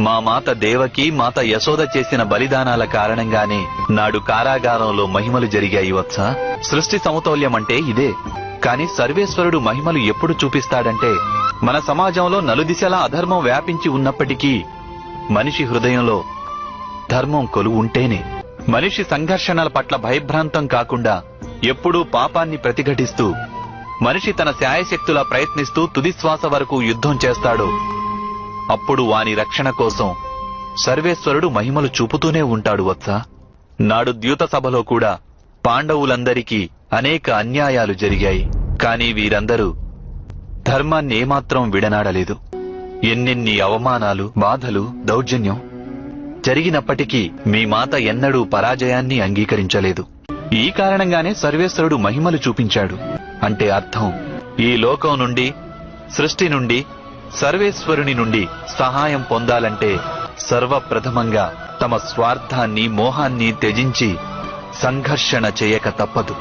మా మాత దేవకి, మాత యశోద చేసిన బలిదానాల కారణంగానే నాడు కారాగారంలో మహిమలు జరిగాయి వత్స. సృష్టి సమతౌల్యం అంటే ఇదే. కాని సర్వేశ్వరుడు మహిమలు ఎప్పుడు చూపిస్తాడంటే, మన సమాజంలో నలుదిశలా అధర్మం వ్యాపించి ఉన్నప్పటికీ మనిషి హృదయంలో ధర్మం కొలువుంటేనే. మనిషి సంఘర్షణల పట్ల భయభ్రాంతం కాకుండా ఎప్పుడూ పాపాన్ని ప్రతిఘటిస్తూ, మనిషి తన శాయశక్తులా ప్రయత్నిస్తూ తుదిశ్వాస వరకు యుద్ధం చేస్తాడో అప్పుడు వాని రక్షణ కోసం సర్వేశ్వరుడు మహిమలు చూపుతూనే ఉంటాడు వత్స. నాడు ద్యూత సభలో కూడా పాండవులందరికీ అనేక అన్యాయాలు జరిగాయి. కాని వీరందరూ ధర్మాన్ని ఏమాత్రం విడనాడలేదు. ఎన్నెన్ని అవమానాలు, బాధలు, దౌర్జన్యం జరిగినప్పటికీ మీ మాత ఎన్నడూ పరాజయాన్ని అంగీకరించలేదు. ఈ కారణంగానే సర్వేశ్వరుడు మహిమలు చూపించాడు. అంటే అర్థం, ఈ లోకం నుండి, సృష్టి నుండి, సర్వేశ్వరుని నుండి సహాయం పొందాలంటే సర్వప్రథమంగా తమ స్వార్థాన్ని, మోహాన్ని త్యజించి సంఘర్షణ చేయక తప్పదు.